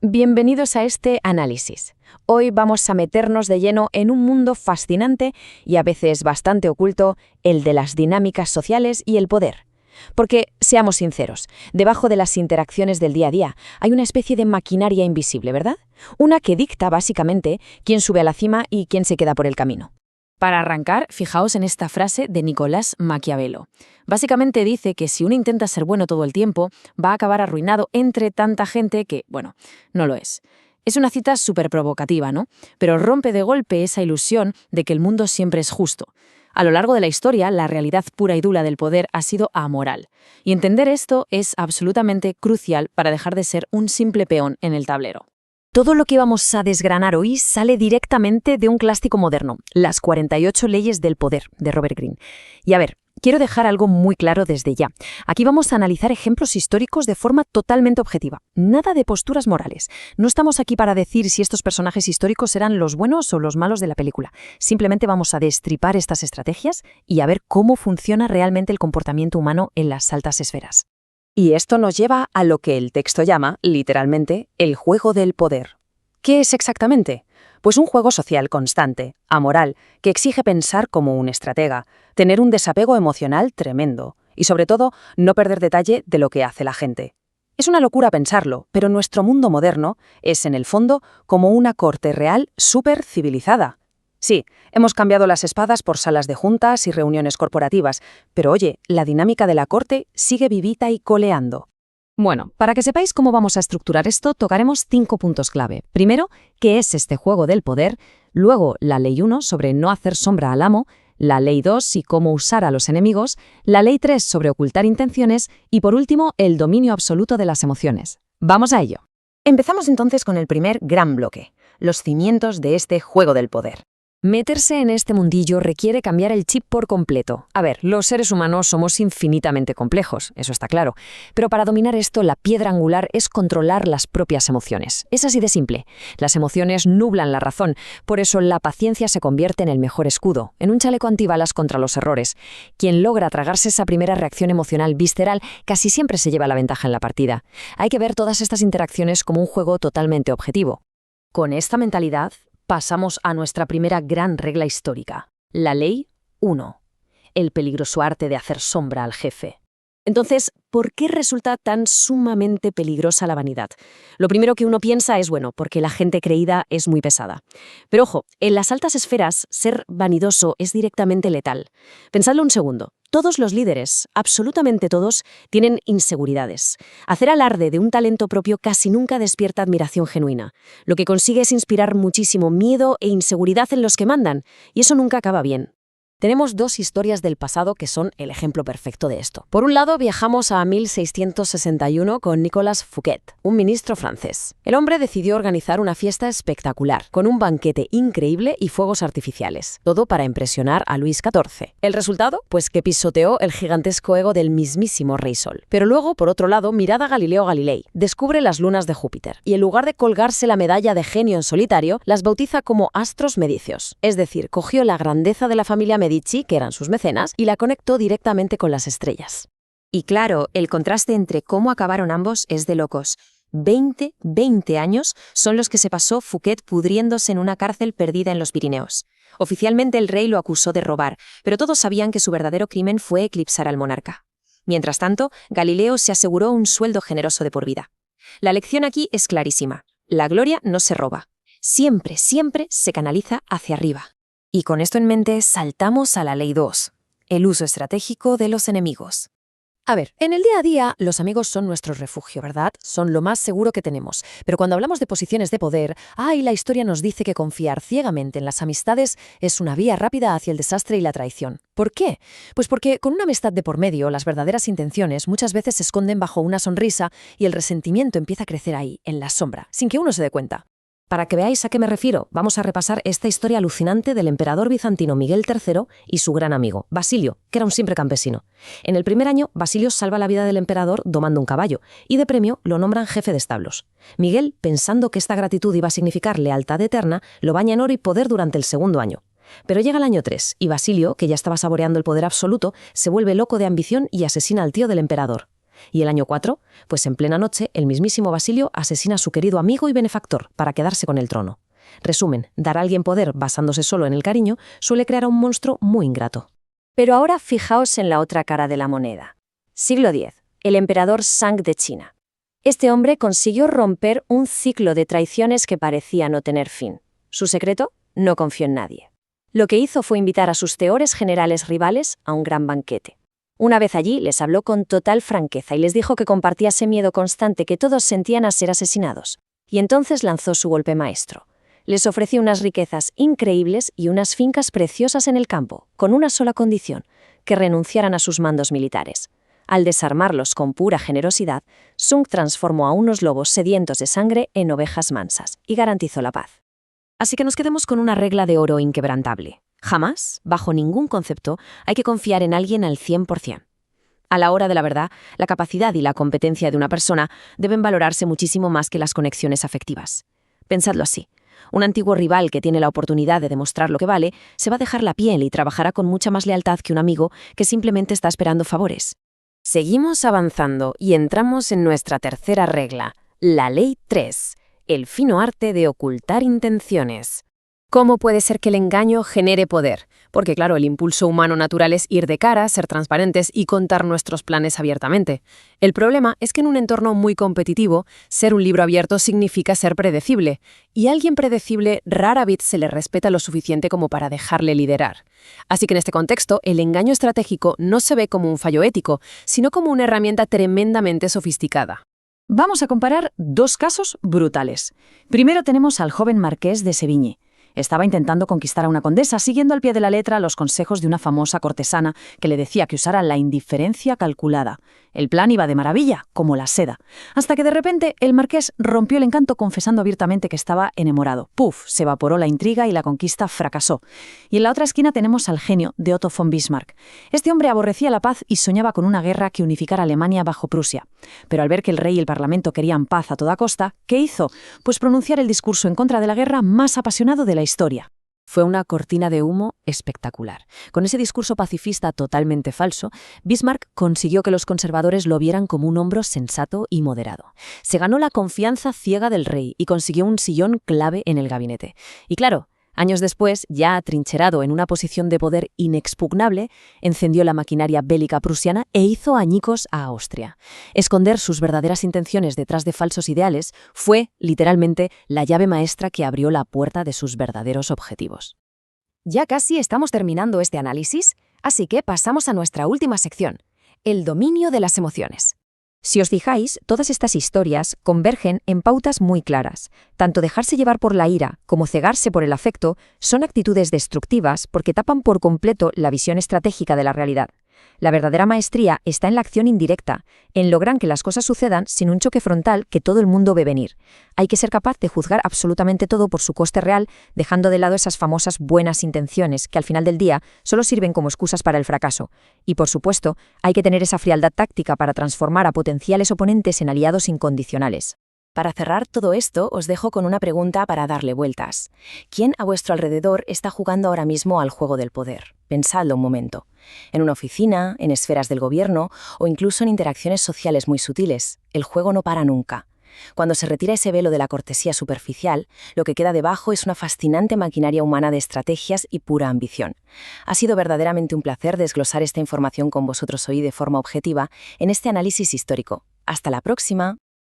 Bienvenidos a este análisis. Hoy vamos a meternos de lleno en un mundo fascinante y a veces bastante oculto, el de las dinámicas sociales y el poder. Porque, seamos sinceros, debajo de las interacciones del día a día hay una especie de maquinaria invisible, ¿verdad? Una que dicta básicamente quién sube a la cima y quién se queda por el camino. Para arrancar, fijaos en esta frase de Nicolás Maquiavelo. Básicamente dice que si uno intenta ser bueno todo el tiempo, va a acabar arruinado entre tanta gente que, bueno, no lo es. Es una cita súper provocativa, ¿no? Pero rompe de golpe esa ilusión de que el mundo siempre es justo. A lo largo de la historia, la realidad pura y dura del poder ha sido amoral. Y entender esto es absolutamente crucial para dejar de ser un simple peón en el tablero. Todo lo que vamos a desgranar hoy sale directamente de un clásico moderno, Las 48 leyes del poder, de Robert Greene. Y a ver, quiero dejar algo muy claro desde ya. Aquí vamos a analizar ejemplos históricos de forma totalmente objetiva. Nada de posturas morales. No estamos aquí para decir si estos personajes históricos eran los buenos o los malos de la película. Simplemente vamos a destripar estas estrategias y a ver cómo funciona realmente el comportamiento humano en las altas esferas. Y esto nos lleva a lo que el texto llama, literalmente, el juego del poder. ¿Qué es exactamente? Pues un juego social constante, amoral, que exige pensar como un estratega, tener un desapego emocional tremendo y, sobre todo, no perder detalle de lo que hace la gente. Es una locura pensarlo, pero nuestro mundo moderno es, en el fondo, como una corte real súper civilizada. Sí, hemos cambiado las espadas por salas de juntas y reuniones corporativas, pero oye, la dinámica de la corte sigue vivita y coleando. Bueno, para que sepáis cómo vamos a estructurar esto, tocaremos 5 puntos clave. Primero, ¿qué es este juego del poder? Luego, la ley 1 sobre no hacer sombra al amo, la ley 2 y cómo usar a los enemigos, la ley 3 sobre ocultar intenciones y, por último, el dominio absoluto de las emociones. ¡Vamos a ello! Empezamos entonces con el primer gran bloque, los cimientos de este juego del poder. Meterse en este mundillo requiere cambiar el chip por completo. A ver, los seres humanos somos infinitamente complejos, eso está claro. Pero para dominar esto, la piedra angular es controlar las propias emociones. Es así de simple. Las emociones nublan la razón, por eso la paciencia se convierte en el mejor escudo, en un chaleco antibalas contra los errores. Quien logra tragarse esa primera reacción emocional visceral casi siempre se lleva la ventaja en la partida. Hay que ver todas estas interacciones como un juego totalmente objetivo. Con esta mentalidad, pasamos a nuestra primera gran regla histórica, la ley 1, el peligroso arte de hacer sombra al jefe. Entonces, ¿por qué resulta tan sumamente peligrosa la vanidad? Lo primero que uno piensa es, bueno, porque la gente creída es muy pesada. Pero ojo, en las altas esferas, ser vanidoso es directamente letal. Pensadlo un segundo. Todos los líderes, absolutamente todos, tienen inseguridades. Hacer alarde de un talento propio casi nunca despierta admiración genuina. Lo que consigue es inspirar muchísimo miedo e inseguridad en los que mandan, y eso nunca acaba bien. Tenemos dos historias del pasado que son el ejemplo perfecto de esto. Por un lado, viajamos a 1661 con Nicolas Fouquet, un ministro francés. El hombre decidió organizar una fiesta espectacular, con un banquete increíble y fuegos artificiales. Todo para impresionar a Luis XIV. ¿El resultado? Pues que pisoteó el gigantesco ego del mismísimo Rey Sol. Pero luego, por otro lado, mirad a Galileo Galilei. Descubre las lunas de Júpiter. Y en lugar de colgarse la medalla de genio en solitario, las bautiza como astros medicios. Es decir, cogió la grandeza de la familia Medici, que eran sus mecenas, y la conectó directamente con las estrellas. Y claro, el contraste entre cómo acabaron ambos es de locos. 20 años son los que se pasó Fouquet pudriéndose en una cárcel perdida en los Pirineos. Oficialmente el rey lo acusó de robar, pero todos sabían que su verdadero crimen fue eclipsar al monarca. Mientras tanto, Galileo se aseguró un sueldo generoso de por vida. La lección aquí es clarísima. La gloria no se roba. Siempre se canaliza hacia arriba. Y con esto en mente, saltamos a la ley 2, el uso estratégico de los enemigos. A ver, en el día a día, los amigos son nuestro refugio, ¿verdad? Son lo más seguro que tenemos. Pero cuando hablamos de posiciones de poder, la historia nos dice que confiar ciegamente en las amistades es una vía rápida hacia el desastre y la traición. ¿Por qué? Pues porque con una amistad de por medio, las verdaderas intenciones muchas veces se esconden bajo una sonrisa y el resentimiento empieza a crecer ahí, en la sombra, sin que uno se dé cuenta. Para que veáis a qué me refiero, vamos a repasar esta historia alucinante del emperador bizantino Miguel III y su gran amigo, Basilio, que era un simple campesino. En el primer año, Basilio salva la vida del emperador domando un caballo, y de premio lo nombran jefe de establos. Miguel, pensando que esta gratitud iba a significar lealtad eterna, lo baña en oro y poder durante el segundo año. Pero llega el año 3, y Basilio, que ya estaba saboreando el poder absoluto, se vuelve loco de ambición y asesina al tío del emperador. ¿Y el año 4? Pues en plena noche, el mismísimo Basilio asesina a su querido amigo y benefactor para quedarse con el trono. Resumen, dar a alguien poder basándose solo en el cariño suele crear a un monstruo muy ingrato. Pero ahora fijaos en la otra cara de la moneda. Siglo X, el emperador Shang de China. Este hombre consiguió romper un ciclo de traiciones que parecía no tener fin. ¿Su secreto? No confió en nadie. Lo que hizo fue invitar a sus peores generales rivales a un gran banquete. Una vez allí, les habló con total franqueza y les dijo que compartía ese miedo constante que todos sentían a ser asesinados. Y entonces lanzó su golpe maestro. Les ofreció unas riquezas increíbles y unas fincas preciosas en el campo, con una sola condición, que renunciaran a sus mandos militares. Al desarmarlos con pura generosidad, Sung transformó a unos lobos sedientos de sangre en ovejas mansas y garantizó la paz. Así que nos quedemos con una regla de oro inquebrantable. Jamás, bajo ningún concepto, hay que confiar en alguien al 100%. A la hora de la verdad, la capacidad y la competencia de una persona deben valorarse muchísimo más que las conexiones afectivas. Pensadlo así. Un antiguo rival que tiene la oportunidad de demostrar lo que vale, se va a dejar la piel y trabajará con mucha más lealtad que un amigo que simplemente está esperando favores. Seguimos avanzando y entramos en nuestra tercera regla, la ley 3, el fino arte de ocultar intenciones. ¿Cómo puede ser que el engaño genere poder? Porque claro, el impulso humano natural es ir de cara, ser transparentes y contar nuestros planes abiertamente. El problema es que en un entorno muy competitivo, ser un libro abierto significa ser predecible, y a alguien predecible rara vez se le respeta lo suficiente como para dejarle liderar. Así que en este contexto, el engaño estratégico no se ve como un fallo ético, sino como una herramienta tremendamente sofisticada. Vamos a comparar dos casos brutales. Primero tenemos al joven marqués de Sevigny. Estaba intentando conquistar a una condesa, siguiendo al pie de la letra los consejos de una famosa cortesana que le decía que usara la indiferencia calculada. El plan iba de maravilla, como la seda. Hasta que de repente el marqués rompió el encanto confesando abiertamente que estaba enamorado. ¡Puf! Se evaporó la intriga y la conquista fracasó. Y en la otra esquina tenemos al genio de Otto von Bismarck. Este hombre aborrecía la paz y soñaba con una guerra que unificara Alemania bajo Prusia. Pero al ver que el rey y el parlamento querían paz a toda costa, ¿qué hizo? Pues pronunciar el discurso en contra de la guerra más apasionado de la historia. Fue una cortina de humo espectacular. Con ese discurso pacifista totalmente falso, Bismarck consiguió que los conservadores lo vieran como un hombro sensato y moderado. Se ganó la confianza ciega del rey y consiguió un sillón clave en el gabinete. Y claro, años después, ya atrincherado en una posición de poder inexpugnable, encendió la maquinaria bélica prusiana e hizo añicos a Austria. Esconder sus verdaderas intenciones detrás de falsos ideales fue, literalmente, la llave maestra que abrió la puerta de sus verdaderos objetivos. Ya casi estamos terminando este análisis, así que pasamos a nuestra última sección, el dominio de las emociones. Si os fijáis, todas estas historias convergen en pautas muy claras. Tanto dejarse llevar por la ira como cegarse por el afecto son actitudes destructivas porque tapan por completo la visión estratégica de la realidad. La verdadera maestría está en la acción indirecta, en lograr que las cosas sucedan sin un choque frontal que todo el mundo ve venir. Hay que ser capaz de juzgar absolutamente todo por su coste real, dejando de lado esas famosas buenas intenciones que al final del día solo sirven como excusas para el fracaso. Y por supuesto, hay que tener esa frialdad táctica para transformar a potenciales oponentes en aliados incondicionales. Para cerrar todo esto, os dejo con una pregunta para darle vueltas. ¿Quién a vuestro alrededor está jugando ahora mismo al juego del poder? Pensadlo un momento. En una oficina, en esferas del gobierno o incluso en interacciones sociales muy sutiles, el juego no para nunca. Cuando se retira ese velo de la cortesía superficial, lo que queda debajo es una fascinante maquinaria humana de estrategias y pura ambición. Ha sido verdaderamente un placer desglosar esta información con vosotros hoy de forma objetiva en este análisis histórico. ¡Hasta la próxima!